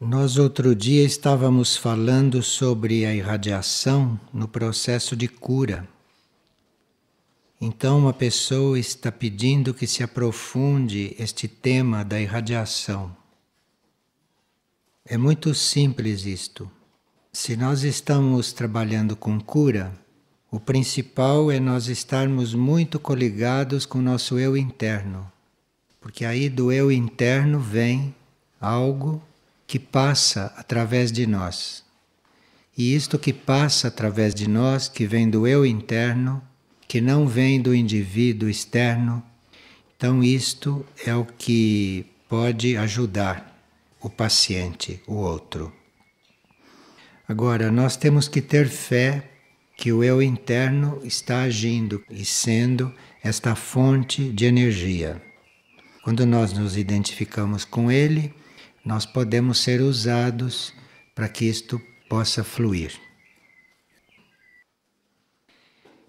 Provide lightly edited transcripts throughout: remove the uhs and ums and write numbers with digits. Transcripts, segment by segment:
Nós outro dia estávamos falando sobre a irradiação no processo de cura. Então uma pessoa está pedindo que se aprofunde este tema da irradiação. É muito simples isto. Se nós estamos trabalhando com cura, o principal é nós estarmos muito coligados com o nosso eu interno. Porque aí do eu interno vem algo que passa através de nós. E isto que passa através de nós, que vem do eu interno, que não vem do indivíduo externo, então isto é o que pode ajudar o paciente, o outro. Agora, nós temos que ter fé que o eu interno está agindo e sendo esta fonte de energia. Quando nós nos identificamos com ele, nós podemos ser usados para que isto possa fluir.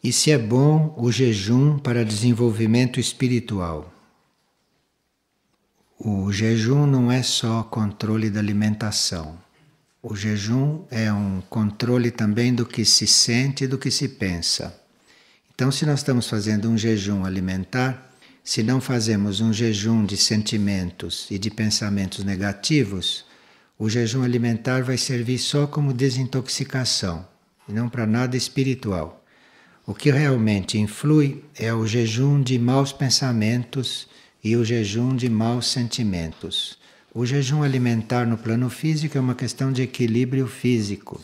E se é bom o jejum para desenvolvimento espiritual? O jejum não é só controle da alimentação. O jejum é um controle também do que se sente e do que se pensa. Então, se nós estamos fazendo um jejum alimentar, se não fazemos um jejum de sentimentos e de pensamentos negativos, o jejum alimentar vai servir só como desintoxicação e não para nada espiritual. O que realmente influi é o jejum de maus pensamentos e o jejum de maus sentimentos. O jejum alimentar no plano físico é uma questão de equilíbrio físico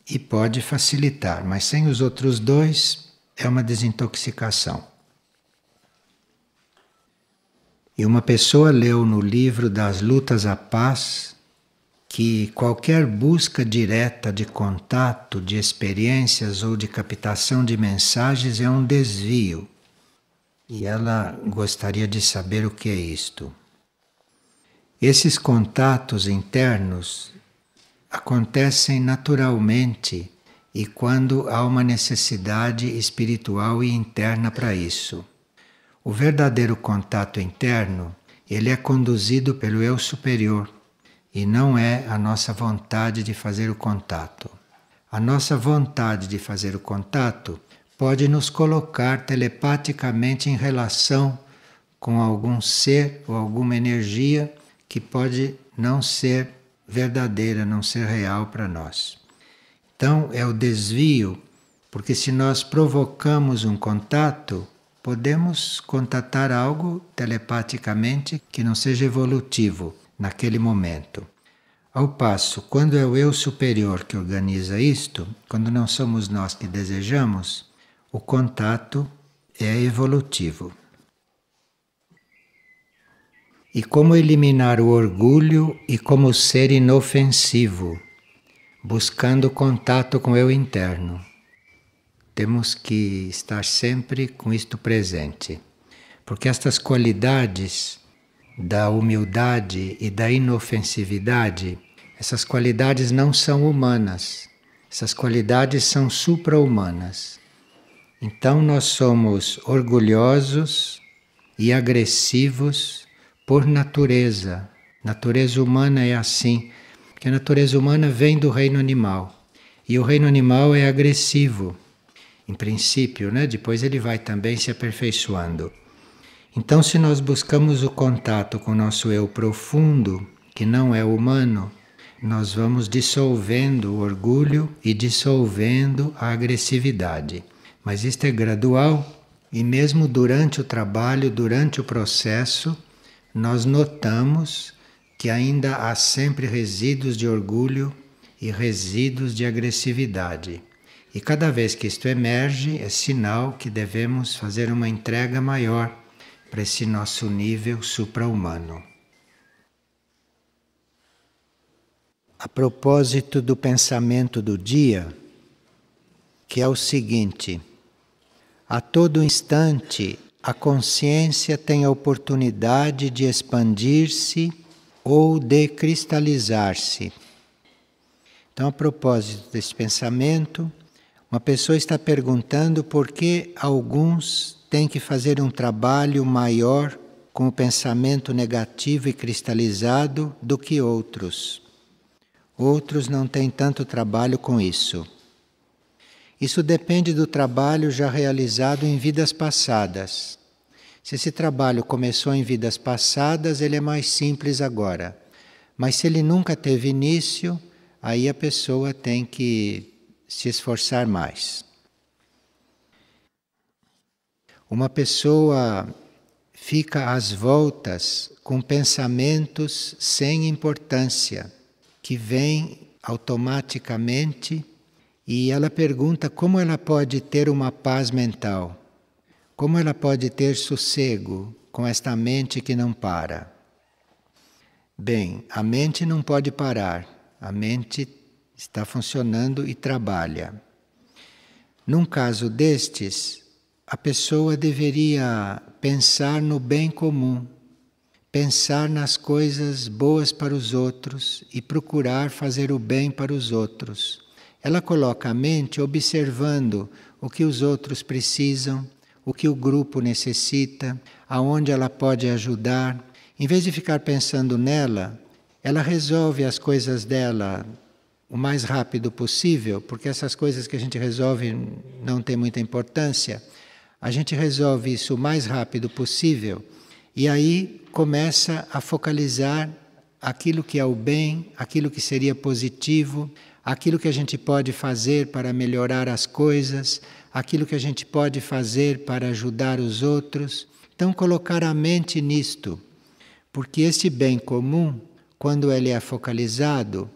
e pode facilitar, mas sem os outros dois é uma desintoxicação. E uma pessoa leu no livro das Lutas à Paz que qualquer busca direta de contato, de experiências ou de captação de mensagens é um desvio. E ela gostaria de saber o que é isto. Esses contatos internos acontecem naturalmente e quando há uma necessidade espiritual e interna para isso. O verdadeiro contato interno, ele é conduzido pelo eu superior e não é a nossa vontade de fazer o contato. A nossa vontade de fazer o contato pode nos colocar telepaticamente em relação com algum ser ou alguma energia que pode não ser verdadeira, não ser real para nós. Então é o desvio, porque se nós provocamos um contato, podemos contatar algo telepaticamente que não seja evolutivo naquele momento. Ao passo, quando é o eu superior que organiza isto, quando não somos nós que desejamos, o contato é evolutivo. E como eliminar o orgulho e como ser inofensivo, buscando contato com o eu interno. Temos que estar sempre com isto presente, porque estas qualidades da humildade e da inofensividade, essas qualidades não são humanas, essas qualidades são supra-humanas. Então nós somos orgulhosos e agressivos por natureza. Natureza humana é assim, porque a natureza humana vem do reino animal, e o reino animal é agressivo. Em princípio, né? Depois ele vai também se aperfeiçoando. Então, se nós buscamos o contato com o nosso eu profundo, que não é humano, nós vamos dissolvendo o orgulho e dissolvendo a agressividade. Mas isto é gradual e mesmo durante o trabalho, durante o processo, nós notamos que ainda há sempre resíduos de orgulho e resíduos de agressividade. E cada vez que isto emerge, é sinal que devemos fazer uma entrega maior para esse nosso nível supra-humano. A propósito do pensamento do dia, que é o seguinte: a todo instante a consciência tem a oportunidade de expandir-se ou de cristalizar-se. Então, a propósito desse pensamento, uma pessoa está perguntando por que alguns têm que fazer um trabalho maior com o pensamento negativo e cristalizado do que outros. outros não têm tanto trabalho com isso. Isso depende do trabalho já realizado em vidas passadas. Se esse trabalho começou em vidas passadas, ele é mais simples agora. Mas se ele nunca teve início, aí a pessoa tem que se esforçar mais. Uma pessoa fica às voltas com pensamentos sem importância, que vêm automaticamente, e ela pergunta como ela pode ter uma paz mental, como ela pode ter sossego com esta mente que não para. Bem, a mente não pode parar, a mente está funcionando e trabalha. Num caso destes, a pessoa deveria pensar no bem comum, pensar nas coisas boas para os outros e procurar fazer o bem para os outros. Ela coloca a mente observando o que os outros precisam, o que o grupo necessita, aonde ela pode ajudar. Em vez de ficar pensando nela, ela resolve as coisas dela o mais rápido possível, porque essas coisas que a gente resolve não têm muita importância. A gente resolve isso o mais rápido possível e aí começa a focalizar aquilo que é o bem, aquilo que seria positivo, aquilo que a gente pode fazer para melhorar as coisas, aquilo que a gente pode fazer para ajudar os outros. Então, colocar a mente nisto, porque esse bem comum, quando ele é focalizado,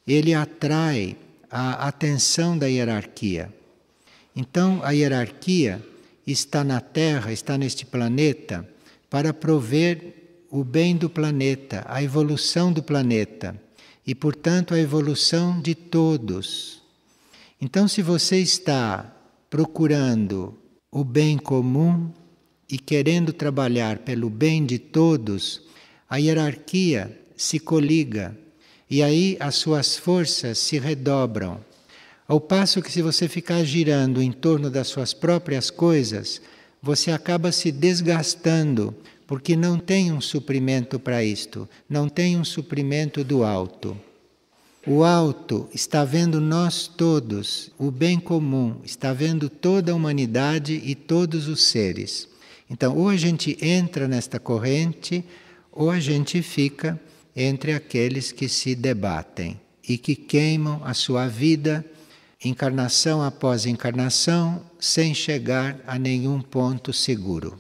ele atrai a atenção da hierarquia. Então, a hierarquia está na Terra, está neste planeta, para prover o bem do planeta, a evolução do planeta e, portanto, a evolução de todos. Então, se você está procurando o bem comum e querendo trabalhar pelo bem de todos, a hierarquia se coliga e aí as suas forças se redobram. Ao passo que, se você ficar girando em torno das suas próprias coisas, você acaba se desgastando, porque não tem um suprimento para isto, não tem um suprimento do alto. O alto está vendo nós todos, o bem comum, está vendo toda a humanidade e todos os seres. Então, ou a gente entra nesta corrente, ou a gente fica entre aqueles que se debatem e que queimam a sua vida, encarnação após encarnação, sem chegar a nenhum ponto seguro.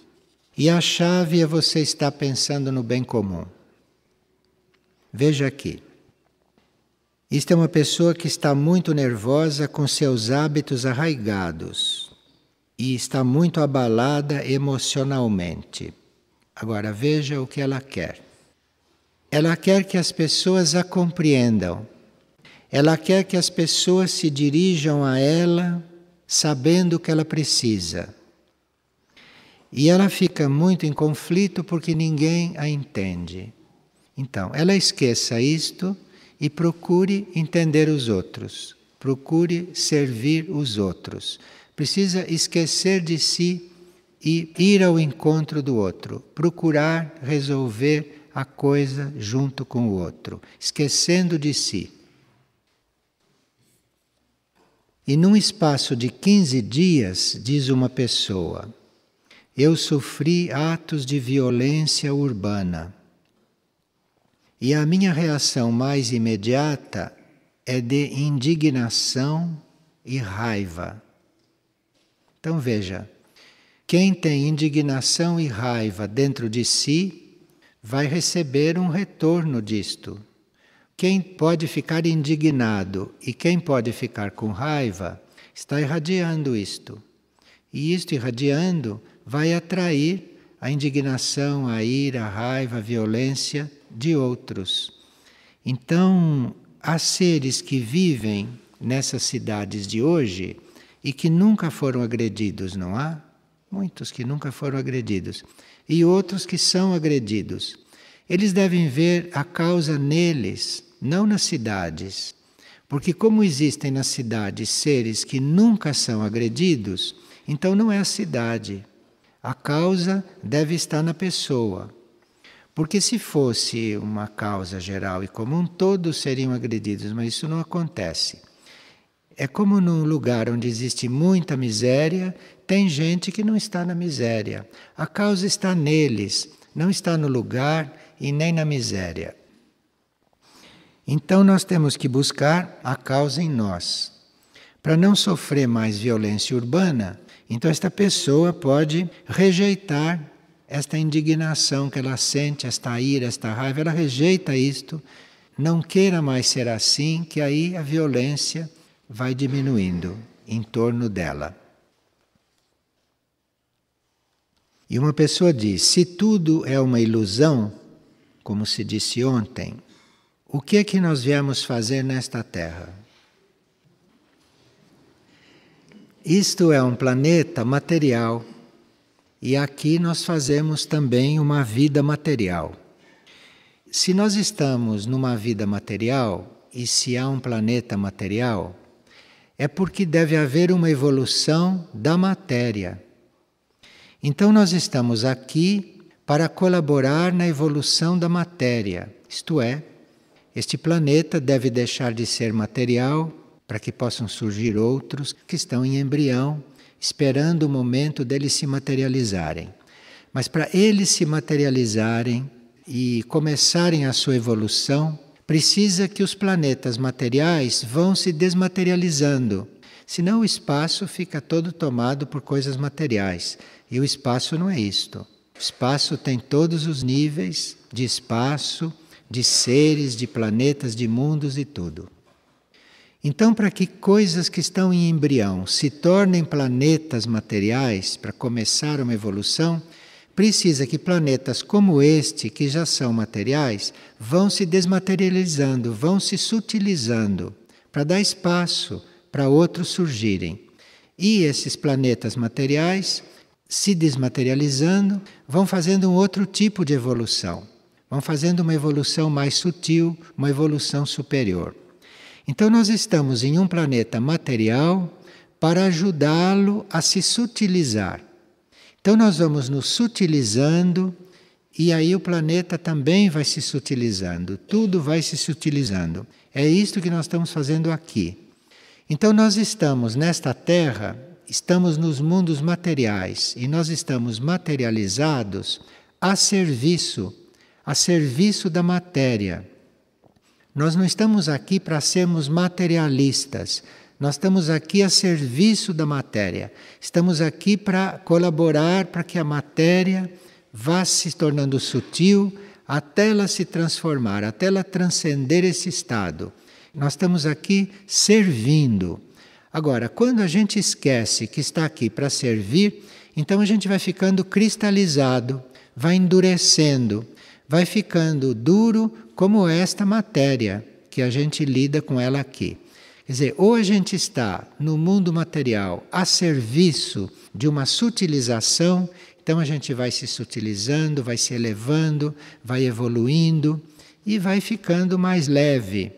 E a chave é você estar pensando no bem comum. Veja aqui. Isto é uma pessoa que está muito nervosa com seus hábitos arraigados e está muito abalada emocionalmente. Agora veja o que ela quer. Ela quer que as pessoas a compreendam. Ela quer que as pessoas se dirijam a ela sabendo o que ela precisa. E ela fica muito em conflito porque ninguém a entende. Então, ela esqueça isto e procure entender os outros. Procure servir os outros. Precisa esquecer de si e ir ao encontro do outro. Procurar resolver a coisa junto com o outro, esquecendo de si. E num espaço de 15 dias, diz uma pessoa, eu sofri atos de violência urbana. E a minha reação mais imediata é de indignação e raiva. Então veja, quem tem indignação e raiva dentro de si vai receber um retorno disto. Quem pode ficar indignado e quem pode ficar com raiva está irradiando isto. E isto irradiando vai atrair a indignação, a ira, a raiva, a violência de outros. Então, há seres que vivem nessas cidades de hoje e que nunca foram agredidos, não há? Muitos que nunca foram agredidos. E outros que são agredidos. Eles devem ver a causa neles, não nas cidades. Porque como existem nas cidades seres que nunca são agredidos, então não é a cidade. A causa deve estar na pessoa. Porque se fosse uma causa geral e comum, todos seriam agredidos, mas isso não acontece. É como num lugar onde existe muita miséria, tem gente que não está na miséria. A causa está neles, não está no lugar e nem na miséria. Então nós temos que buscar a causa em nós. Para não sofrer mais violência urbana, então esta pessoa pode rejeitar esta indignação que ela sente, esta ira, esta raiva, ela rejeita isto, não queira mais ser assim, que aí a violência vai diminuindo em torno dela. E uma pessoa diz, se tudo é uma ilusão, como se disse ontem, o que é que nós viemos fazer nesta Terra? Isto é um planeta material e aqui nós fazemos também uma vida material. Se nós estamos numa vida material e se há um planeta material, é porque deve haver uma evolução da matéria. Então nós estamos aqui para colaborar na evolução da matéria, isto é, este planeta deve deixar de ser material para que possam surgir outros que estão em embrião, esperando o momento deles se materializarem. Mas para eles se materializarem e começarem a sua evolução, precisa que os planetas materiais vão se desmaterializando. Senão o espaço fica todo tomado por coisas materiais. E o espaço não é isto. O espaço tem todos os níveis de espaço, de seres, de planetas, de mundos e tudo. Então, para que coisas que estão em embrião se tornem planetas materiais, para começar uma evolução, precisa que planetas como este, que já são materiais, vão se desmaterializando, vão se sutilizando, para dar espaço para outros surgirem. E esses planetas materiais, se desmaterializando, vão fazendo um outro tipo de evolução. Vão fazendo uma evolução mais sutil, uma evolução superior. Então nós estamos em um planeta material para ajudá-lo a se sutilizar. Então nós vamos nos sutilizando e aí o planeta também vai se sutilizando, tudo vai se sutilizando. É isto que nós estamos fazendo aqui. Então nós estamos nesta Terra, estamos nos mundos materiais e nós estamos materializados a serviço da matéria. Nós não estamos aqui para sermos materialistas, nós estamos aqui a serviço da matéria. Estamos aqui para colaborar para que a matéria vá se tornando sutil até ela se transformar, até ela transcender esse estado. Nós estamos aqui servindo. Agora, quando a gente esquece que está aqui para servir, então a gente vai ficando cristalizado, vai endurecendo, vai ficando duro como esta matéria que a gente lida com ela aqui. Quer dizer, ou a gente está no mundo material a serviço de uma sutilização, então a gente vai se sutilizando, vai se elevando, vai evoluindo e vai ficando mais leve.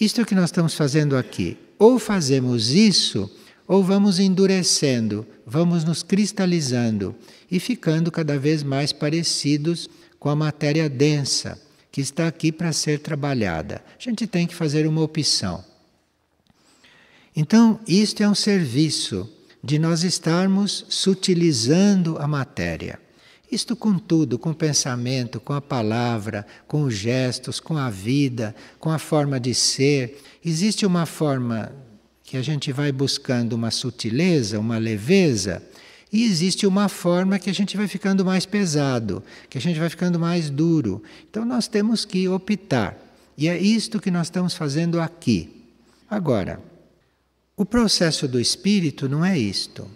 Isto é o que nós estamos fazendo aqui. Ou fazemos isso, ou vamos endurecendo, vamos nos cristalizando e ficando cada vez mais parecidos com a matéria densa, que está aqui para ser trabalhada. A gente tem que fazer uma opção. Então, isto é um serviço de nós estarmos sutilizando a matéria. Isto com tudo, com o pensamento, com a palavra, com os gestos, com a vida, com a forma de ser. Existe uma forma que a gente vai buscando uma sutileza, uma leveza, e existe uma forma que a gente vai ficando mais pesado, que a gente vai ficando mais duro. Então nós temos que optar. E é isto que nós estamos fazendo aqui. Agora, o processo do espírito não é isto.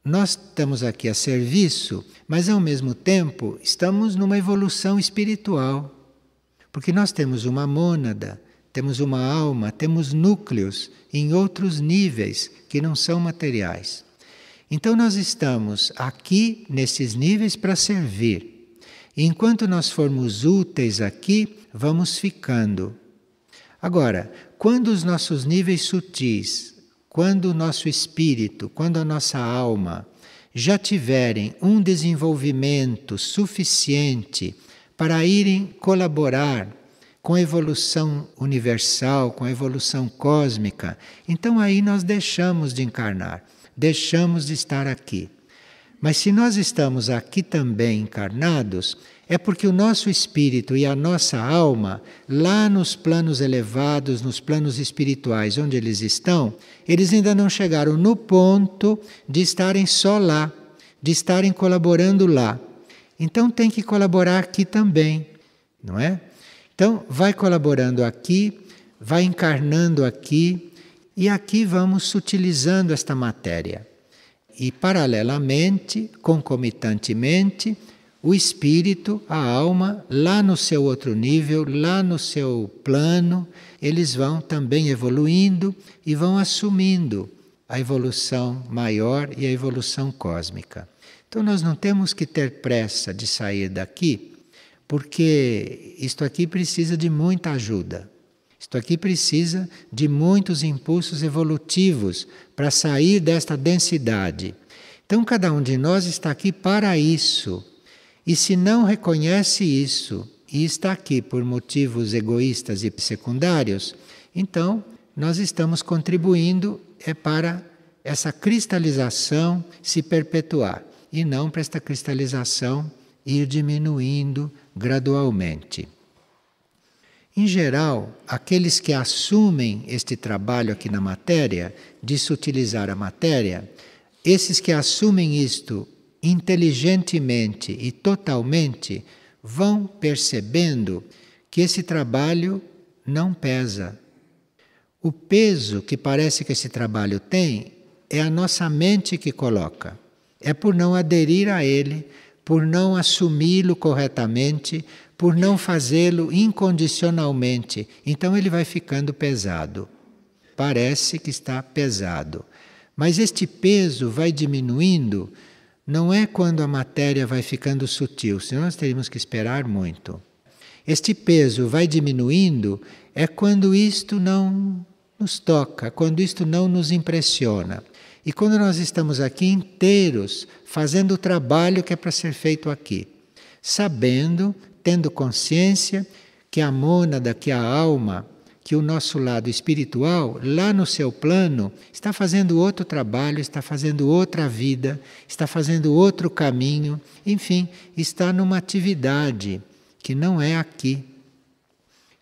Nós estamos aqui a serviço, mas ao mesmo tempo estamos numa evolução espiritual. Porque nós temos uma mônada, temos uma alma, temos núcleos em outros níveis que não são materiais. Então nós estamos aqui nesses níveis para servir. E enquanto nós formos úteis aqui, vamos ficando. Agora, quando os nossos níveis sutis, quando o nosso espírito, quando a nossa alma já tiverem um desenvolvimento suficiente para irem colaborar com a evolução universal, com a evolução cósmica, então aí nós deixamos de encarnar, deixamos de estar aqui. Mas se nós estamos aqui também encarnados, é porque o nosso espírito e a nossa alma, lá nos planos elevados, nos planos espirituais onde eles estão, eles ainda não chegaram no ponto de estarem só lá, de estarem colaborando lá. Então tem que colaborar aqui também, não é? Então vai colaborando aqui, vai encarnando aqui, e aqui vamos sutilizando esta matéria. E paralelamente, concomitantemente, o espírito, a alma, lá no seu outro nível, lá no seu plano, eles vão também evoluindo e vão assumindo a evolução maior e a evolução cósmica. Então nós não temos que ter pressa de sair daqui, porque isto aqui precisa de muita ajuda. Isto aqui precisa de muitos impulsos evolutivos para sair desta densidade. Então cada um de nós está aqui para isso. E se não reconhece isso e está aqui por motivos egoístas e secundários, então nós estamos contribuindo para essa cristalização se perpetuar e não para esta cristalização ir diminuindo gradualmente. Em geral, aqueles que assumem este trabalho aqui na matéria, de sutilizar a matéria, esses que assumem isto inteligentemente e totalmente, vão percebendo que esse trabalho não pesa. O peso que parece que esse trabalho tem é a nossa mente que coloca. É por não aderir a ele, por não assumi-lo corretamente, por não fazê-lo incondicionalmente. Então ele vai ficando pesado. Parece que está pesado. Mas este peso vai diminuindo, não é quando a matéria vai ficando sutil, senão nós teríamos que esperar muito. Este peso vai diminuindo é quando isto não nos toca, quando isto não nos impressiona. E quando nós estamos aqui inteiros, fazendo o trabalho que é para ser feito aqui, sabendo, tendo consciência que a mônada, que a alma, que o nosso lado espiritual, lá no seu plano, está fazendo outro trabalho, está fazendo outra vida, está fazendo outro caminho, enfim, está numa atividade que não é aqui.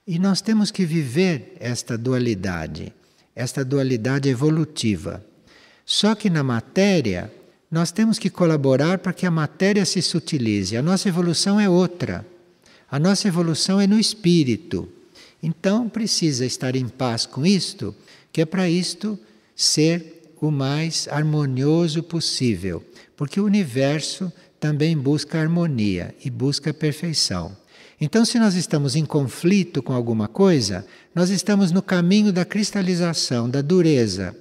E nós temos que viver esta dualidade evolutiva. Só que na matéria, nós temos que colaborar para que a matéria se sutilize. A nossa evolução é outra. A nossa evolução é no espírito. Então precisa estar em paz com isto, que é para isto ser o mais harmonioso possível. Porque o universo também busca harmonia e busca perfeição. Então, se nós estamos em conflito com alguma coisa, nós estamos no caminho da cristalização, da dureza,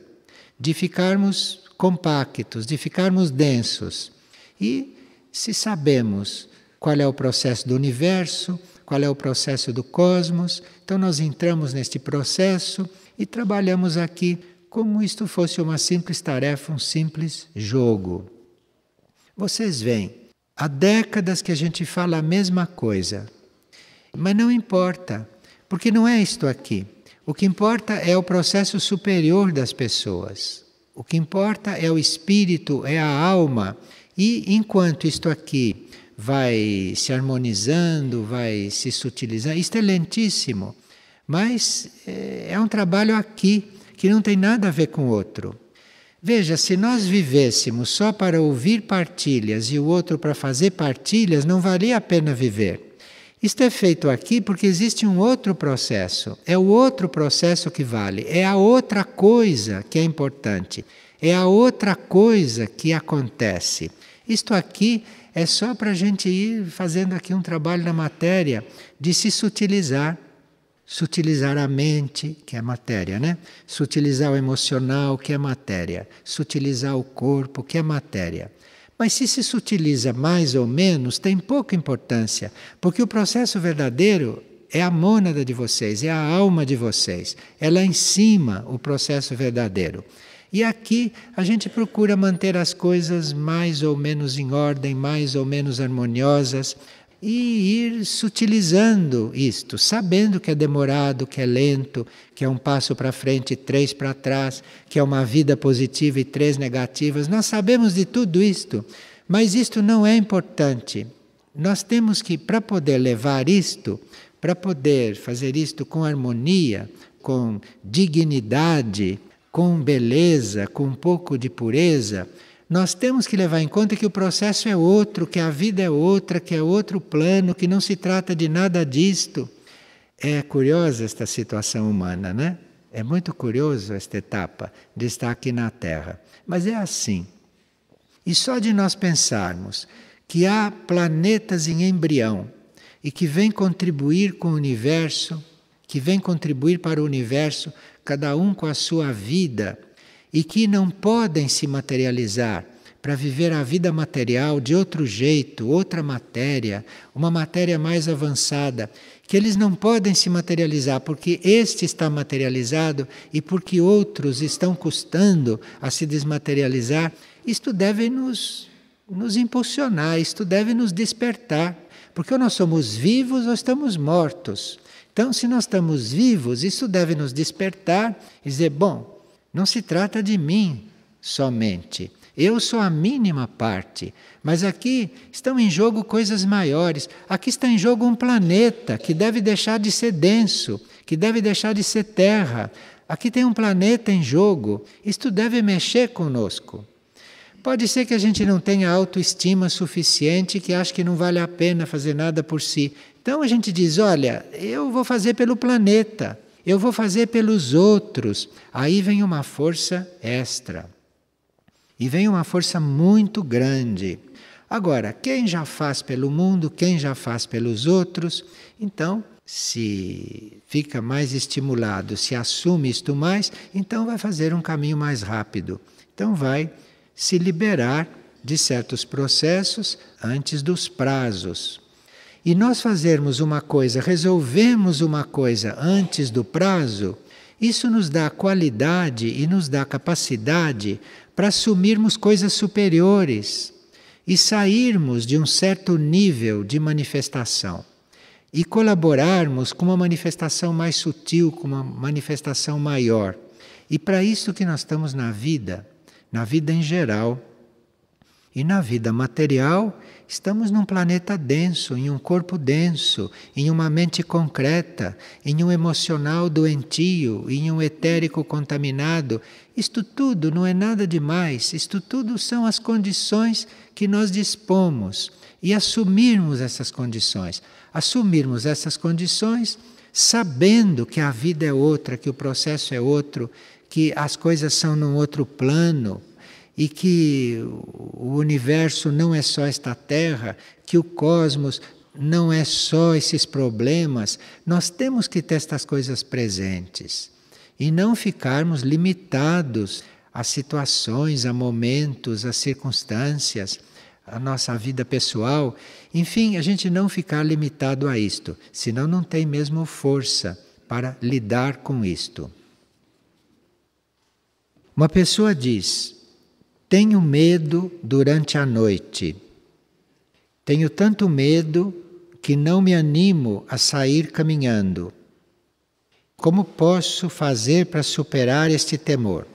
de ficarmos compactos, de ficarmos densos. E se sabemos qual é o processo do universo, qual é o processo do cosmos, então nós entramos neste processo e trabalhamos aqui como isto fosse uma simples tarefa, um simples jogo. Vocês veem, há décadas que a gente fala a mesma coisa, mas não importa, porque não é isto aqui. O que importa é o processo superior das pessoas. O que importa é o espírito, é a alma. E enquanto isto aqui vai se harmonizando, vai se sutilizando, isto é lentíssimo. Mas é um trabalho aqui, que não tem nada a ver com o outro. Veja, se nós vivêssemos só para ouvir partilhas e o outro para fazer partilhas, não valia a pena viver. Isto é feito aqui porque existe um outro processo. É o outro processo que vale. É a outra coisa que é importante. É a outra coisa que acontece. Isto aqui é só para a gente ir fazendo aqui um trabalho na matéria de se sutilizar. Sutilizar a mente, que é matéria, né? Sutilizar o emocional, que é matéria. Sutilizar o corpo, que é matéria. Mas se sutiliza mais ou menos, tem pouca importância, porque o processo verdadeiro é a mônada de vocês, é a alma de vocês. É lá em cima o processo verdadeiro. E aqui a gente procura manter as coisas mais ou menos em ordem, mais ou menos harmoniosas, e ir sutilizando isto, sabendo que é demorado, que é lento, que é um passo para frente e 3 para trás, que é uma vida positiva e 3 negativas. Nós sabemos de tudo isto, mas isto não é importante. Nós temos que, para poder levar isto, para poder fazer isto com harmonia, com dignidade, com beleza, com um pouco de pureza, nós temos que levar em conta que o processo é outro, que a vida é outra, que é outro plano, que não se trata de nada disto. É curiosa esta situação humana, né? É muito curioso esta etapa de estar aqui na Terra. Mas é assim. E só de nós pensarmos que há planetas em embrião e que vêm contribuir com o universo, que vêm contribuir para o universo, cada um com a sua vida, e que não podem se materializar para viver a vida material de outro jeito, outra matéria, uma matéria mais avançada, que eles não podem se materializar porque este está materializado e porque outros estão custando a se desmaterializar. Isto deve nos impulsionar, isto deve nos despertar, porque ou nós somos vivos ou estamos mortos. Então, se nós estamos vivos, isso deve nos despertar e dizer, bom, não se trata de mim somente. Eu sou a mínima parte. Mas aqui estão em jogo coisas maiores. Aqui está em jogo um planeta que deve deixar de ser denso, que deve deixar de ser terra. Aqui tem um planeta em jogo. Isto deve mexer conosco. Pode ser que a gente não tenha autoestima suficiente, que ache que não vale a pena fazer nada por si. Então a gente diz, olha, eu vou fazer pelo planeta. Eu vou fazer pelos outros. Aí vem uma força extra. E vem uma força muito grande. Agora, quem já faz pelo mundo, quem já faz pelos outros, então, se fica mais estimulado, se assume isto mais, então vai fazer um caminho mais rápido. Então vai se liberar de certos processos antes dos prazos. E nós fazermos uma coisa, resolvemos uma coisa antes do prazo, isso nos dá qualidade e nos dá capacidade para assumirmos coisas superiores e sairmos de um certo nível de manifestação e colaborarmos com uma manifestação mais sutil, com uma manifestação maior. E para isso que nós estamos na vida em geral. E na vida material, estamos num planeta denso, em um corpo denso, em uma mente concreta, em um emocional doentio, em um etérico contaminado. Isto tudo não é nada demais, isto tudo são as condições que nós dispomos. E assumirmos essas condições. Assumirmos essas condições sabendo que a vida é outra, que o processo é outro, que as coisas são num outro plano, e que o universo não é só esta Terra, que o cosmos não é só esses problemas. Nós temos que ter estas coisas presentes e não ficarmos limitados a situações, a momentos, a circunstâncias, a nossa vida pessoal. Enfim, a gente não ficar limitado a isto, senão não tem mesmo força para lidar com isto. Uma pessoa diz: tenho medo durante a noite. Tenho tanto medo que não me animo a sair caminhando. Como posso fazer para superar este temor?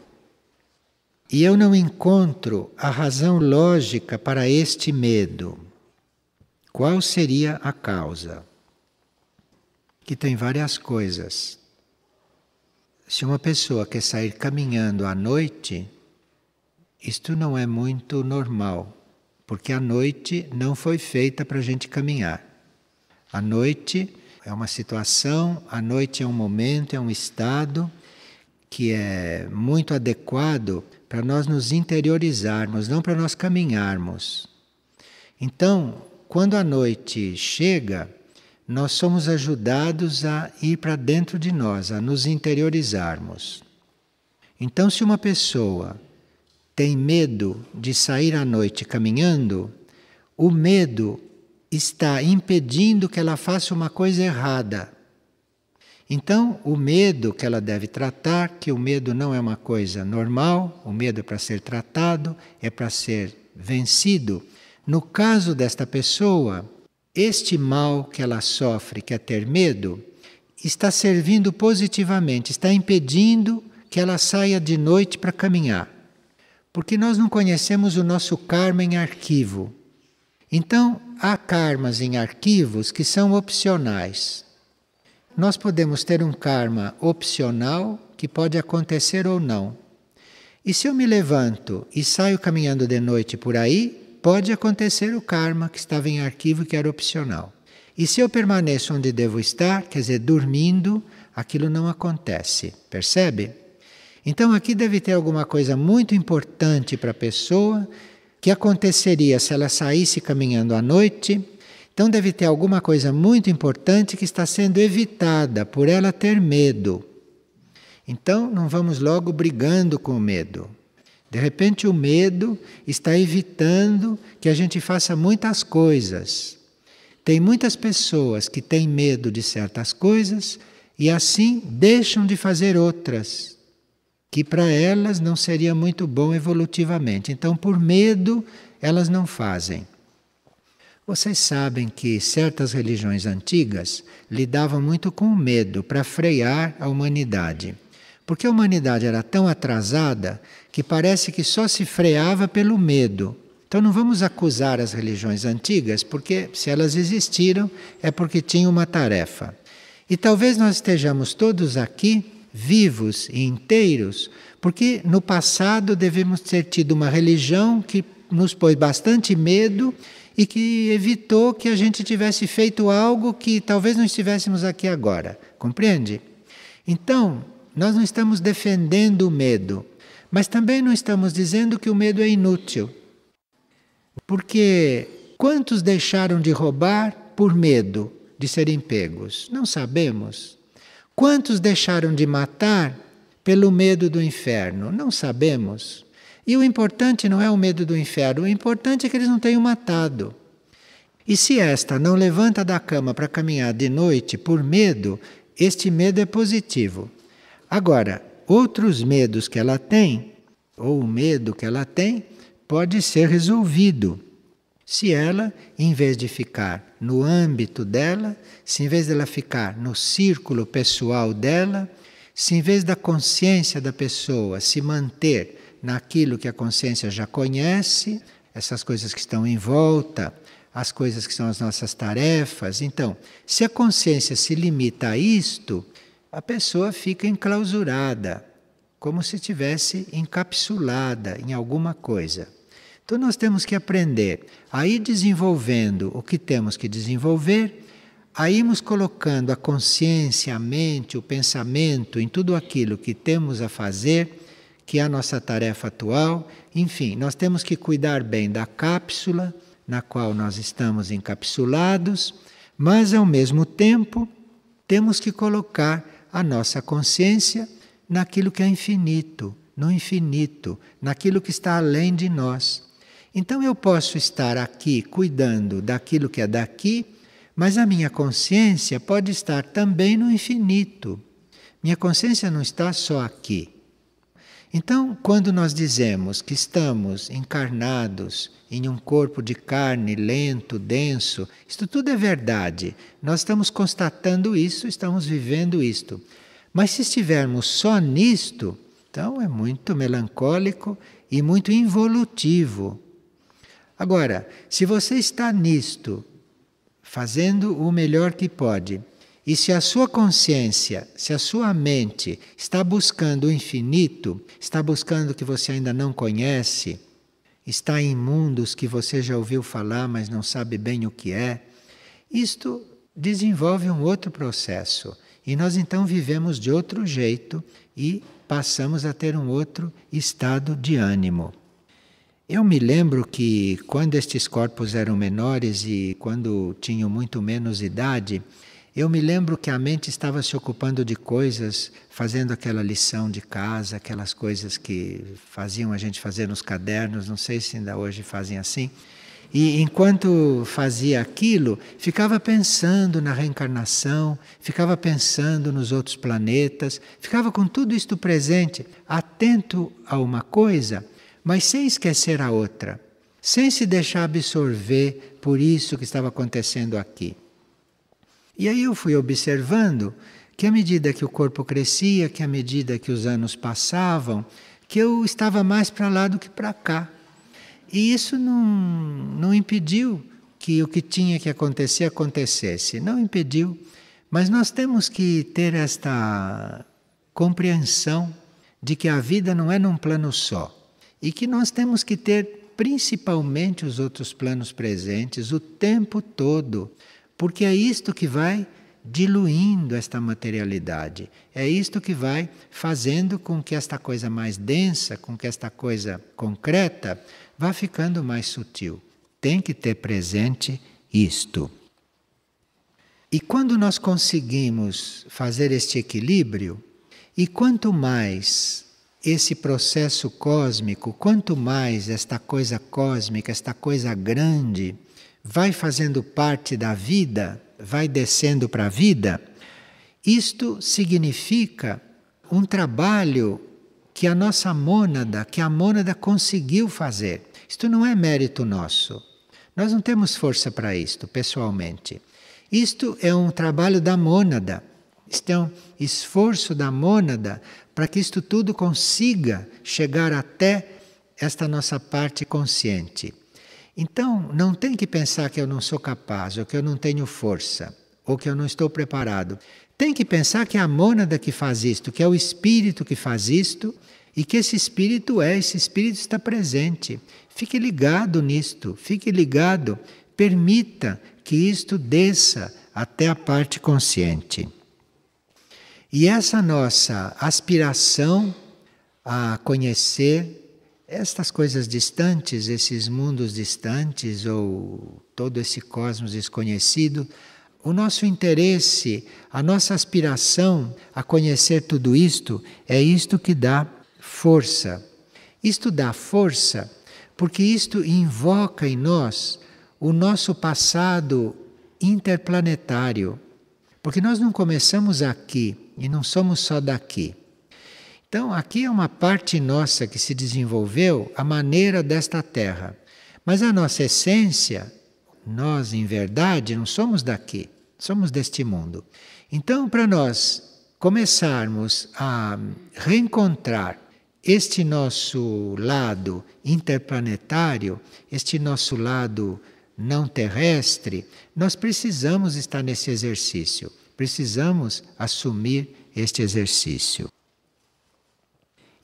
E eu não encontro a razão lógica para este medo. Qual seria a causa? Que tem várias coisas. Se uma pessoa quer sair caminhando à noite, isto não é muito normal, porque a noite não foi feita para a gente caminhar. A noite é uma situação, a noite é um momento, é um estado que é muito adequado para nós nos interiorizarmos, não para nós caminharmos. Então, quando a noite chega, nós somos ajudados a ir para dentro de nós, a nos interiorizarmos. Então, se uma pessoa tem medo de sair à noite caminhando, o medo está impedindo que ela faça uma coisa errada. Então, o medo que ela deve tratar, que o medo não é uma coisa normal, o medo é para ser tratado, é para ser vencido. No caso desta pessoa, este mal que ela sofre, que é ter medo, está servindo positivamente, está impedindo que ela saia de noite para caminhar. Porque nós não conhecemos o nosso karma em arquivo. Então, há karmas em arquivos que são opcionais. Nós podemos ter um karma opcional que pode acontecer ou não. E se eu me levanto e saio caminhando de noite por aí, pode acontecer o karma que estava em arquivo que era opcional. E se eu permaneço onde devo estar, quer dizer, dormindo, aquilo não acontece. Percebe? Então aqui deve ter alguma coisa muito importante para a pessoa que aconteceria se ela saísse caminhando à noite. Então deve ter alguma coisa muito importante que está sendo evitada por ela ter medo. Então não vamos logo brigando com o medo. De repente o medo está evitando que a gente faça muitas coisas. Tem muitas pessoas que têm medo de certas coisas e assim deixam de fazer outras, que para elas não seria muito bom evolutivamente. Então, por medo, elas não fazem. Vocês sabem que certas religiões antigas lidavam muito com o medo para frear a humanidade. Porque a humanidade era tão atrasada que parece que só se freava pelo medo. Então não vamos acusar as religiões antigas, porque se elas existiram é porque tinham uma tarefa. E talvez nós estejamos todos aqui vivos e inteiros, porque no passado devemos ter tido uma religião que nos pôs bastante medo e que evitou que a gente tivesse feito algo que talvez não estivéssemos aqui agora. Compreende? Então, nós não estamos defendendo o medo, mas também não estamos dizendo que o medo é inútil. Porque quantos deixaram de roubar por medo de serem pegos? Não sabemos. Quantos deixaram de matar pelo medo do inferno? Não sabemos. E o importante não é o medo do inferno, o importante é que eles não tenham matado. E se esta não levanta da cama para caminhar de noite por medo, este medo é positivo. Agora, outros medos que ela tem, ou o medo que ela tem, pode ser resolvido. Se ela, em vez de ficar no âmbito dela, se em vez dela ficar no círculo pessoal dela, se em vez da consciência da pessoa se manter naquilo que a consciência já conhece, essas coisas que estão em volta, as coisas que são as nossas tarefas. Então, se a consciência se limita a isto, a pessoa fica enclausurada, como se estivesse encapsulada em alguma coisa. Então nós temos que aprender a ir desenvolvendo o que temos que desenvolver, a irmos colocando a consciência, a mente, o pensamento em tudo aquilo que temos a fazer, que é a nossa tarefa atual. Enfim, nós temos que cuidar bem da cápsula na qual nós estamos encapsulados, mas ao mesmo tempo temos que colocar a nossa consciência naquilo que é infinito, no infinito, naquilo que está além de nós. Então eu posso estar aqui cuidando daquilo que é daqui, mas a minha consciência pode estar também no infinito. Minha consciência não está só aqui. Então, quando nós dizemos que estamos encarnados em um corpo de carne lento, denso, isto tudo é verdade. Nós estamos constatando isso, estamos vivendo isto. Mas se estivermos só nisto, então é muito melancólico e muito involutivo. Agora, se você está nisto, fazendo o melhor que pode, e se a sua consciência, se a sua mente está buscando o infinito, está buscando o que você ainda não conhece, está em mundos que você já ouviu falar, mas não sabe bem o que é, isto desenvolve um outro processo. E nós então vivemos de outro jeito e passamos a ter um outro estado de ânimo. Eu me lembro que quando estes corpos eram menores e quando tinham muito menos idade, eu me lembro que a mente estava se ocupando de coisas, fazendo aquela lição de casa, aquelas coisas que faziam a gente fazer nos cadernos, não sei se ainda hoje fazem assim. E enquanto fazia aquilo, ficava pensando na reencarnação, ficava pensando nos outros planetas, ficava com tudo isto presente, atento a uma coisa, mas sem esquecer a outra. sem se deixar absorver por isso que estava acontecendo aqui. E aí eu fui observando que à medida que o corpo crescia, que à medida que os anos passavam, que eu estava mais para lá do que para cá. E isso não impediu que o que tinha que acontecer acontecesse. Não impediu. Mas nós temos que ter esta compreensão de que a vida não é num plano só. E que nós temos que ter principalmente os outros planos presentes o tempo todo. Porque é isto que vai diluindo esta materialidade. É isto que vai fazendo com que esta coisa mais densa, com que esta coisa concreta, vá ficando mais sutil. Tem que ter presente isto. E quando nós conseguimos fazer este equilíbrio, e quanto mais esse processo cósmico, quanto mais esta coisa cósmica, esta coisa grande, vai fazendo parte da vida, vai descendo para a vida, isto significa um trabalho que a nossa mônada, que a mônada conseguiu fazer. Isto não é mérito nosso. Nós não temos força para isto, pessoalmente. Isto é um trabalho da mônada. Isto é um esforço da mônada para que isto tudo consiga chegar até esta nossa parte consciente. Então, não tem que pensar que eu não sou capaz, ou que eu não tenho força, ou que eu não estou preparado. Tem que pensar que é a mônada que faz isto, que é o espírito que faz isto, e que esse espírito está presente. Fique ligado nisto, fique ligado, permita que isto desça até a parte consciente. E essa nossa aspiração a conhecer estas coisas distantes, esses mundos distantes ou todo esse cosmos desconhecido, o nosso interesse, a nossa aspiração a conhecer tudo isto, é isto que dá força. Isto dá força porque isto invoca em nós o nosso passado interplanetário. Porque nós não começamos aqui e não somos só daqui. Então, aqui é uma parte nossa que se desenvolveu à maneira desta Terra. Mas a nossa essência, nós, em verdade, não somos daqui, somos deste mundo. Então, para nós começarmos a reencontrar este nosso lado interplanetário, este nosso lado não terrestre, nós precisamos estar nesse exercício, precisamos assumir este exercício.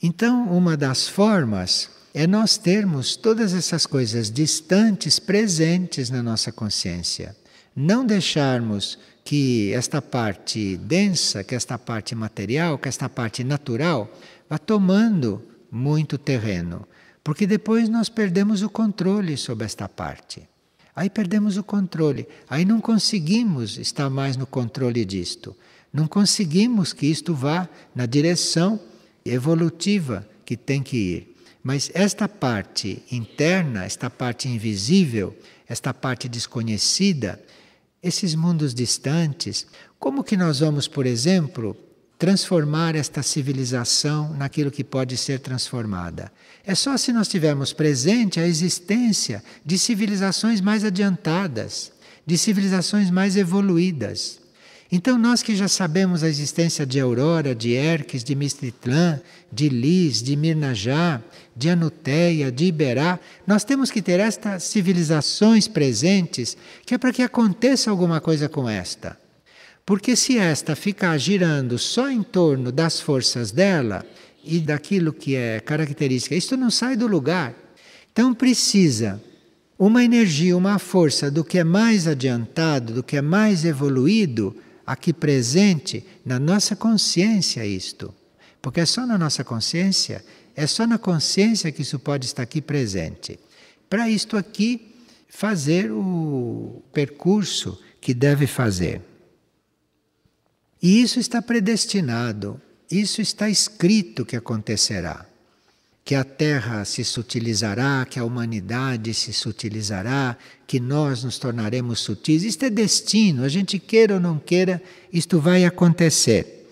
Então, uma das formas é nós termos todas essas coisas distantes presentes na nossa consciência. Não deixarmos que esta parte densa, que esta parte material, que esta parte natural vá tomando muito terreno. Porque depois nós perdemos o controle sobre esta parte. Aí perdemos o controle. Aí não conseguimos estar mais no controle disto. Não conseguimos que isto vá na direção evolutiva que tem que ir. Mas esta parte interna, esta parte invisível, esta parte desconhecida, esses mundos distantes, como que nós vamos, por exemplo, transformar esta civilização naquilo que pode ser transformada? É só se nós tivermos presente a existência de civilizações mais adiantadas, de civilizações mais evoluídas. Então nós que já sabemos a existência de Aurora, de Erques, de Mistitlã, de Lis, de Mirnajá, de Anuteia, de Iberá, nós temos que ter estas civilizações presentes, que é para que aconteça alguma coisa com esta. Porque se esta ficar girando só em torno das forças dela e daquilo que é característica, isto não sai do lugar. Então precisa uma energia, uma força do que é mais adiantado, do que é mais evoluído, aqui presente na nossa consciência isto. Porque é só na nossa consciência, é só na consciência que isso pode estar aqui presente. Para isto aqui, fazer o percurso que deve fazer. E isso está predestinado, isso está escrito que acontecerá. Que a Terra se sutilizará, que a humanidade se sutilizará, que nós nos tornaremos sutis. Isto é destino, a gente queira ou não queira, isto vai acontecer.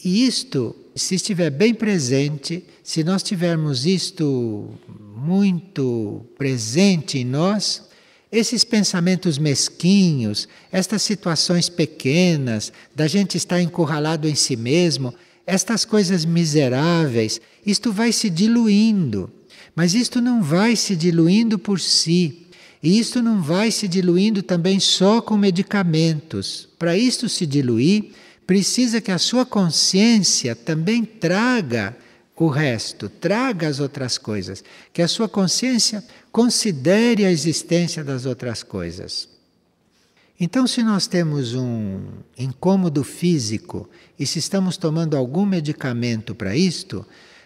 E isto se estiver bem presente, se nós tivermos isto muito presente em nós, esses pensamentos mesquinhos, estas situações pequenas, da gente estar encurralado em si mesmo, estas coisas miseráveis, isto vai se diluindo. Mas isto não vai se diluindo por si. E isto não vai se diluindo também só com medicamentos. Para isto se diluir, precisa que a sua consciência também traga o resto, traga as outras coisas. Que a sua consciência considere a existência das outras coisas. Então, se nós temos um incômodo físico e se estamos tomando algum medicamento para isto,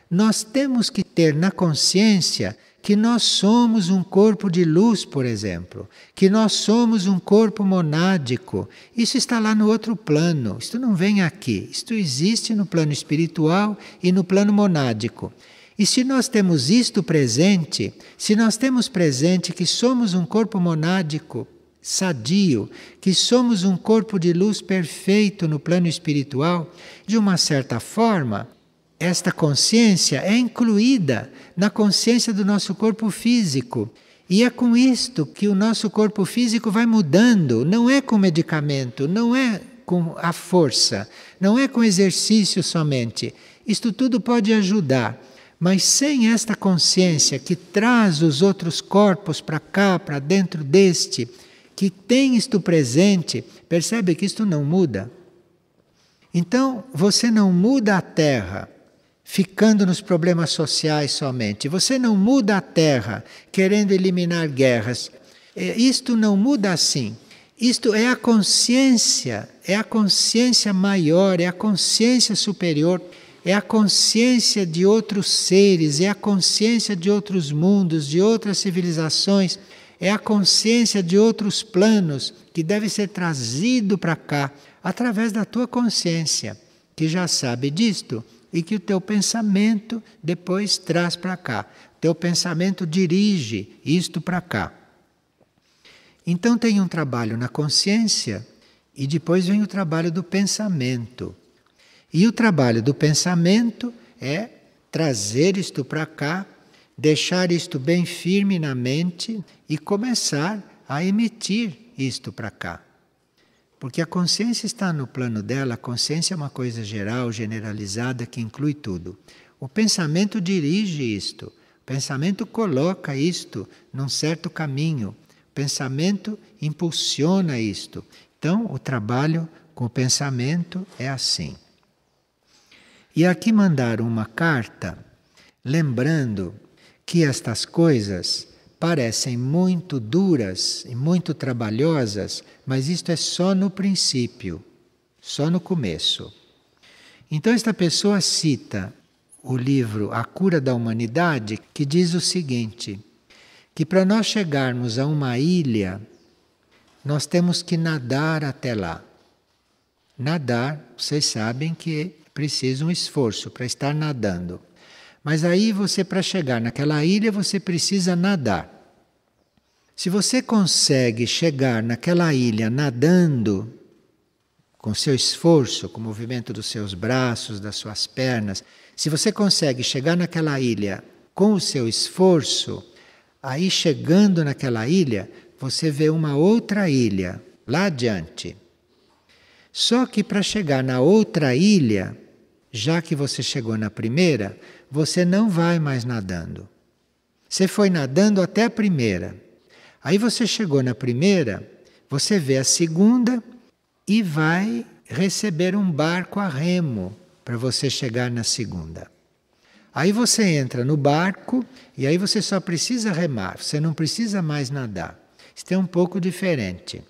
nós temos que ter na consciência que nós somos um corpo de luz, por exemplo, que nós somos um corpo monádico. Isso está lá no outro plano, isto não vem aqui, isto existe no plano espiritual e no plano monádico. E se nós temos isto presente, se nós temos presente que somos um corpo monádico sadio, que somos um corpo de luz perfeito no plano espiritual, de uma certa forma, esta consciência é incluída na consciência do nosso corpo físico. E é com isto que o nosso corpo físico vai mudando. Não é com medicamento, não é com a força, não é com exercício somente. Isto tudo pode ajudar. Mas sem esta consciência que traz os outros corpos para cá, para dentro deste, que tem isto presente, percebe que isto não muda. Então, você não muda a Terra ficando nos problemas sociais somente. Você não muda a Terra querendo eliminar guerras. Isto não muda assim. Isto é a consciência maior, é a consciência superior, é a consciência de outros seres, é a consciência de outros mundos, de outras civilizações, é a consciência de outros planos que deve ser trazido para cá através da tua consciência, que já sabe disto. E que o teu pensamento depois traz para cá. Teu pensamento dirige isto para cá. Então tem um trabalho na consciência e depois vem o trabalho do pensamento. E o trabalho do pensamento é trazer isto para cá, deixar isto bem firme na mente e começar a emitir isto para cá. Porque a consciência está no plano dela, a consciência é uma coisa geral, generalizada, que inclui tudo. O pensamento dirige isto, o pensamento coloca isto num certo caminho, o pensamento impulsiona isto. Então, o trabalho com o pensamento é assim. E aqui mandaram uma carta, lembrando que estas coisas parecem muito duras e muito trabalhosas, mas isto é só no princípio, só no começo. Então esta pessoa cita o livro A Cura da Humanidade, que diz o seguinte, que para nós chegarmos a uma ilha, nós temos que nadar até lá. Nadar, vocês sabem que é preciso um esforço para estar nadando. Mas aí você, para chegar naquela ilha, você precisa nadar. Se você consegue chegar naquela ilha nadando, com seu esforço, com o movimento dos seus braços, das suas pernas, se você consegue chegar naquela ilha com o seu esforço, aí chegando naquela ilha, você vê uma outra ilha lá adiante. Só que para chegar na outra ilha, já que você chegou na primeira, você não vai mais nadando. Você foi nadando até a primeira. Aí você chegou na primeira, você vê a segunda e vai receber um barco a remo para você chegar na segunda. Aí você entra no barco e aí você só precisa remar, você não precisa mais nadar. Isso é um pouco diferente.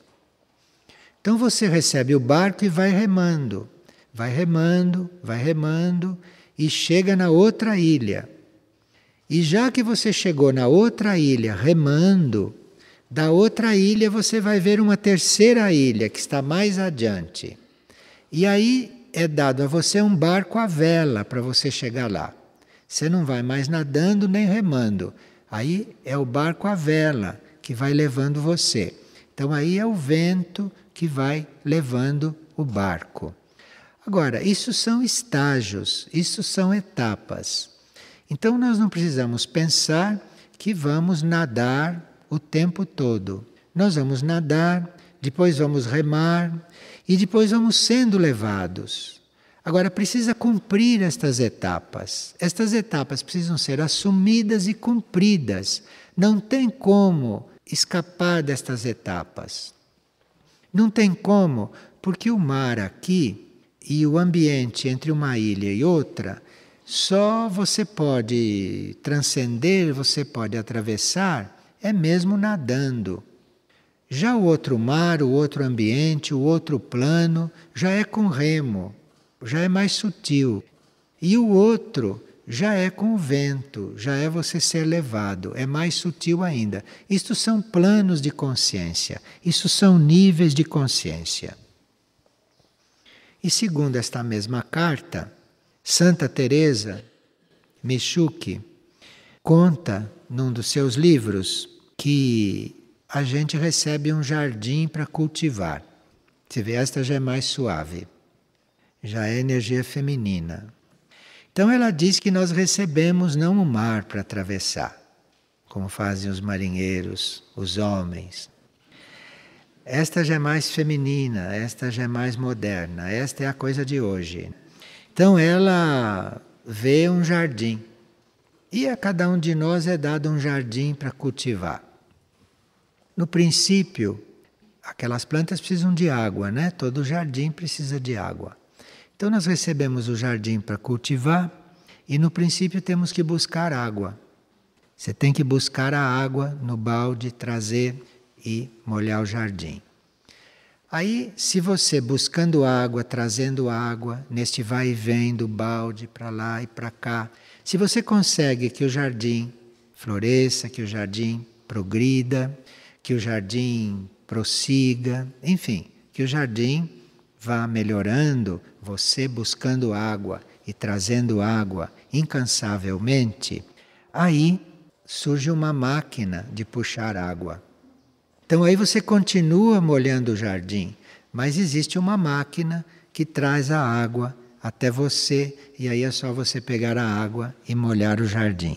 Então você recebe o barco e vai remando, vai remando, vai remando e chega na outra ilha. E já que você chegou na outra ilha remando, da outra ilha você vai ver uma terceira ilha que está mais adiante. E aí é dado a você um barco à vela para você chegar lá. Você não vai mais nadando nem remando. Aí é o barco à vela que vai levando você. Então aí é o vento que vai levando o barco. Agora, isso são estágios, isso são etapas. Então nós não precisamos pensar que vamos nadar o tempo todo. Nós vamos nadar, depois vamos remar e depois vamos sendo levados. Agora precisa cumprir estas etapas. Estas etapas precisam ser assumidas e cumpridas. Não tem como escapar destas etapas. Não tem como, porque o mar aqui e o ambiente entre uma ilha e outra, só você pode transcender, você pode atravessar, é mesmo nadando. Já o outro mar, o outro ambiente, o outro plano, já é com remo, já é mais sutil. E o outro já é com o vento, já é você ser levado, é mais sutil ainda. Isto são planos de consciência, isso são níveis de consciência. E segundo esta mesma carta, Santa Teresa Michuque conta num dos seus livros que a gente recebe um jardim para cultivar. Você vê, esta já é mais suave, já é energia feminina. Então ela diz que nós recebemos não o mar para atravessar, como fazem os marinheiros, os homens. Esta já é mais feminina, esta já é mais moderna, esta é a coisa de hoje. Então ela vê um jardim e a cada um de nós é dado um jardim para cultivar. No princípio, aquelas plantas precisam de água, né? Todo jardim precisa de água. Então nós recebemos o jardim para cultivar e no princípio temos que buscar água. Você tem que buscar a água no balde, trazer e molhar o jardim. Aí, se você buscando água, trazendo água, neste vai e vem do balde para lá e para cá, se você consegue que o jardim floresça, que o jardim progrida, que o jardim prossiga, enfim, que o jardim vá melhorando, você buscando água e trazendo água incansavelmente, aí surge uma máquina de puxar água. Então aí você continua molhando o jardim, mas existe uma máquina que traz a água até você e aí é só você pegar a água e molhar o jardim.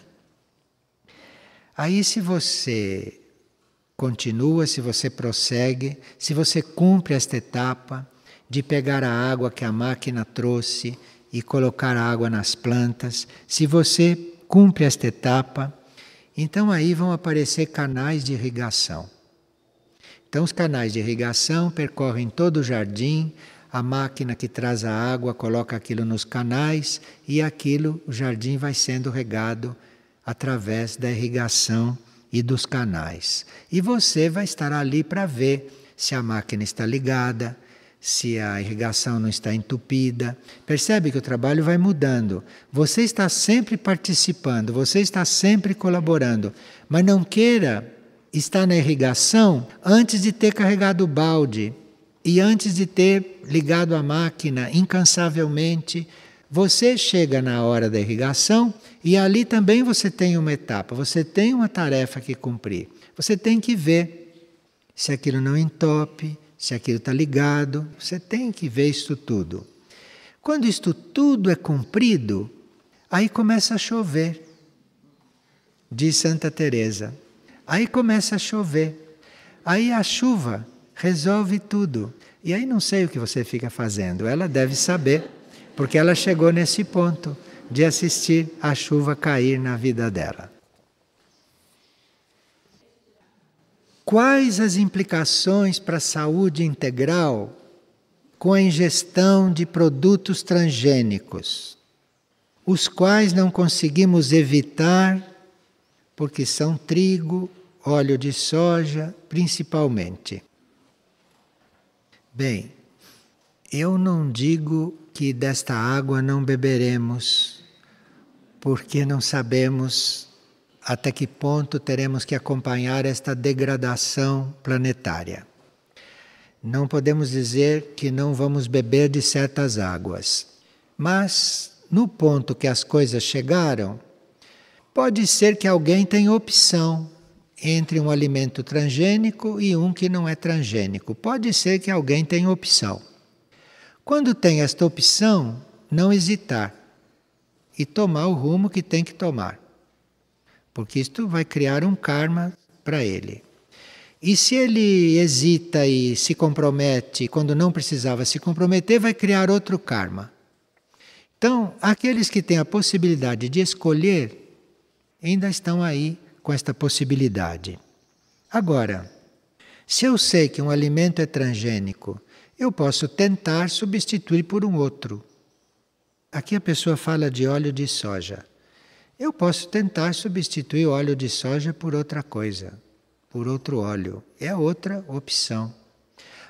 Aí se você continua, se você prossegue, se você cumpre esta etapa de pegar a água que a máquina trouxe e colocar a água nas plantas, se você cumpre esta etapa, então aí vão aparecer canais de irrigação. Então os canais de irrigação percorrem todo o jardim, a máquina que traz a água coloca aquilo nos canais e aquilo, o jardim vai sendo regado através da irrigação e dos canais. E você vai estar ali para ver se a máquina está ligada, se a irrigação não está entupida. Percebe que o trabalho vai mudando. Você está sempre participando, você está sempre colaborando, mas não queira estar na irrigação antes de ter carregado o balde e antes de ter ligado a máquina incansavelmente. Você chega na hora da irrigação e ali também você tem uma etapa, você tem uma tarefa que cumprir. Você tem que ver se aquilo não entope, se aquilo está ligado, você tem que ver isso tudo. Quando isto tudo é cumprido, aí começa a chover, diz Santa Teresa. Aí começa a chover. Aí a chuva resolve tudo. E aí não sei o que você fica fazendo. Ela deve saber, porque ela chegou nesse ponto de assistir a chuva cair na vida dela. Quais as implicações para a saúde integral com a ingestão de produtos transgênicos, os quais não conseguimos evitar porque são trigo, óleo de soja, principalmente? Bem, eu não digo que desta água não beberemos, porque não sabemos até que ponto teremos que acompanhar esta degradação planetária. Não podemos dizer que não vamos beber de certas águas, mas no ponto que as coisas chegaram, pode ser que alguém tenha opção entre um alimento transgênico e um que não é transgênico. Pode ser que alguém tenha opção. Quando tem esta opção, não hesitar e tomar o rumo que tem que tomar, porque isto vai criar um karma para ele. E se ele hesita e se compromete quando não precisava se comprometer, vai criar outro karma. Então, aqueles que têm a possibilidade de escolher, ainda estão aí com esta possibilidade. Agora, se eu sei que um alimento é transgênico, eu posso tentar substituir por um outro. Aqui a pessoa fala de óleo de soja. Eu posso tentar substituir o óleo de soja por outra coisa, por outro óleo. É outra opção.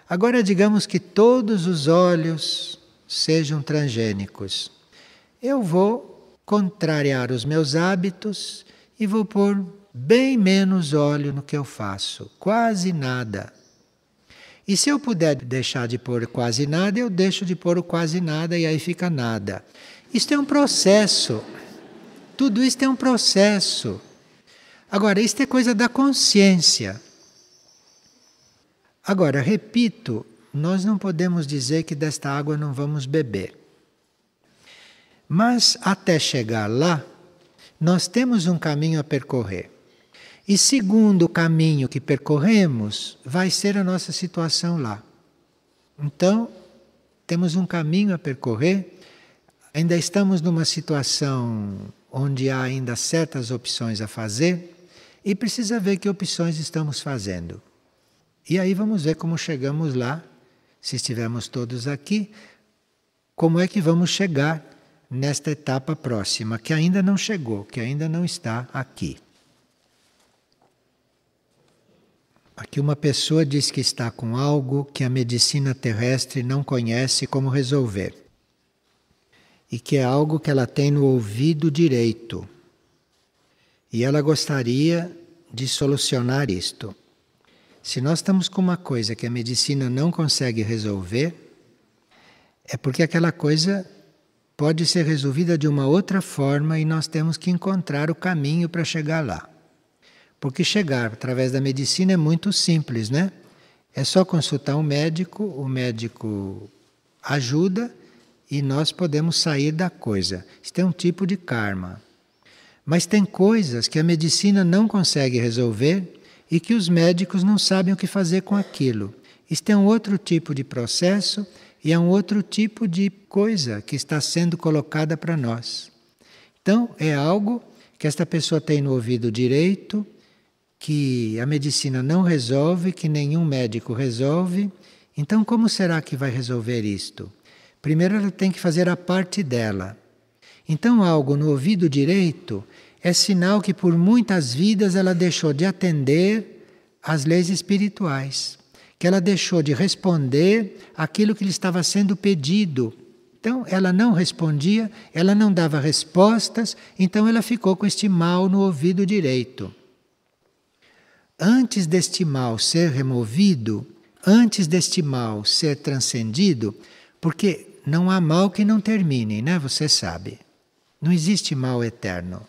Agora, digamos que todos os óleos sejam transgênicos. Eu vou contrariar os meus hábitos e vou pôr bem menos óleo no que eu faço, quase nada. E se eu puder deixar de pôr quase nada, eu deixo de pôr o quase nada e aí fica nada. Isto é um processo. Tudo isto é um processo. Agora, isto é coisa da consciência. Agora, repito, nós não podemos dizer que desta água não vamos beber. Mas até chegar lá, nós temos um caminho a percorrer. E segundo o caminho que percorremos, vai ser a nossa situação lá. Então, temos um caminho a percorrer, ainda estamos numa situação onde há ainda certas opções a fazer e precisa ver que opções estamos fazendo. E aí vamos ver como chegamos lá, se estivermos todos aqui, como é que vamos chegar nesta etapa próxima, que ainda não chegou, que ainda não está aqui. Aqui uma pessoa diz que está com algo que a medicina terrestre não conhece como resolver. E que é algo que ela tem no ouvido direito. E ela gostaria de solucionar isto. Se nós estamos com uma coisa que a medicina não consegue resolver, é porque aquela coisa pode ser resolvida de uma outra forma e nós temos que encontrar o caminho para chegar lá. Porque chegar através da medicina é muito simples, né? É só consultar um médico, o médico ajuda e nós podemos sair da coisa. Isto é um tipo de karma. Mas tem coisas que a medicina não consegue resolver e que os médicos não sabem o que fazer com aquilo. Isto é um outro tipo de processo e é um outro tipo de coisa que está sendo colocada para nós. Então, é algo que esta pessoa tem no ouvido direito, que a medicina não resolve, que nenhum médico resolve. Então, como será que vai resolver isto? Primeiro, ela tem que fazer a parte dela. Então, algo no ouvido direito é sinal que por muitas vidas ela deixou de atender às leis espirituais, que ela deixou de responder aquilo que lhe estava sendo pedido. Então, ela não respondia, ela não dava respostas, então ela ficou com este mal no ouvido direito. Antes deste mal ser removido, antes deste mal ser transcendido, porque não há mal que não termine, né? Você sabe. Não existe mal eterno.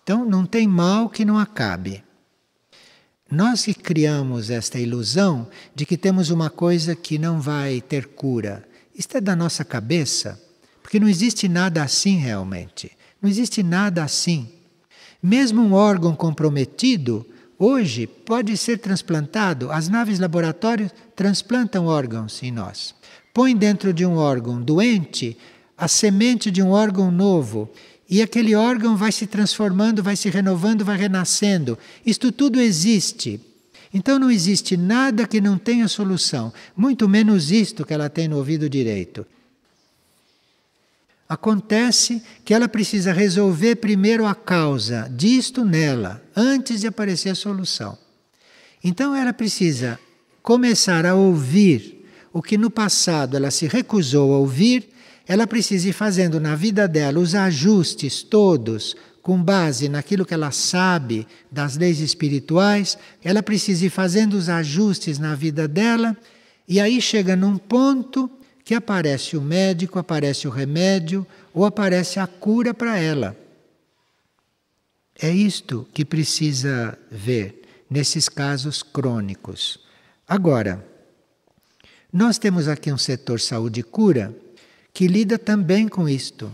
Então não tem mal que não acabe. Nós que criamos esta ilusão de que temos uma coisa que não vai ter cura, isto é da nossa cabeça, porque não existe nada assim realmente. Não existe nada assim. Mesmo um órgão comprometido, hoje pode ser transplantado. As naves laboratórios transplantam órgãos em nós. Põe dentro de um órgão doente a semente de um órgão novo. E aquele órgão vai se transformando, vai se renovando, vai renascendo. Isto tudo existe. Então não existe nada que não tenha solução. Muito menos isto que ela tem no ouvido direito. Acontece que ela precisa resolver primeiro a causa disto nela, antes de aparecer a solução. Então ela precisa começar a ouvir o que no passado ela se recusou a ouvir. Ela precisa ir fazendo na vida dela os ajustes todos, com base naquilo que ela sabe das leis espirituais. Ela precisa ir fazendo os ajustes na vida dela, e aí chega num ponto que aparece o médico, aparece o remédio, ou aparece a cura para ela. É isto que precisa ver nesses casos crônicos. Agora, Nós temos aqui um setor saúde e cura que lida também com isto,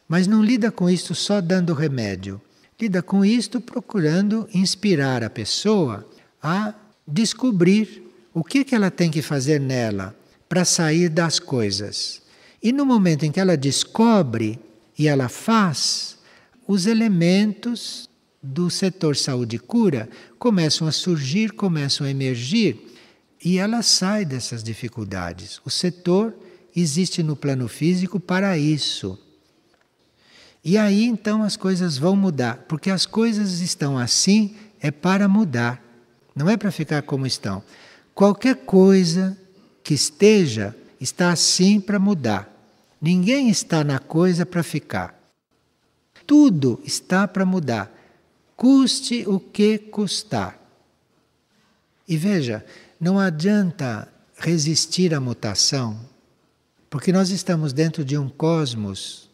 mas não lida com isto só dando remédio. Lida com isto procurando inspirar a pessoa a descobrir o que ela tem que fazer nela para sair das coisas. E no momento em que ela descobre e ela faz, os elementos do setor saúde e cura começam a surgir, começam a emergir e ela sai dessas dificuldades. O setor existe no plano físico para isso. E aí então as coisas vão mudar, porque as coisas estão assim é para mudar, não é para ficar como estão. Qualquer coisa que esteja, está assim para mudar. Ninguém está na coisa para ficar. Tudo está para mudar, custe o que custar. E veja, não adianta resistir à mutação, porque nós estamos dentro de um cosmos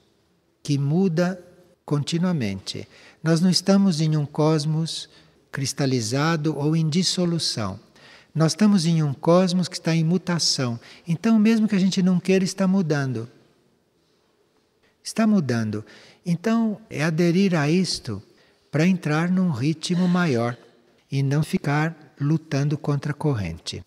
que muda continuamente. Nós não estamos em um cosmos cristalizado ou em dissolução. Nós estamos em um cosmos que está em mutação. Então, mesmo que a gente não queira, está mudando. Está mudando. Então, é aderir a isto para entrar num ritmo maior e não ficar lutando contra a corrente.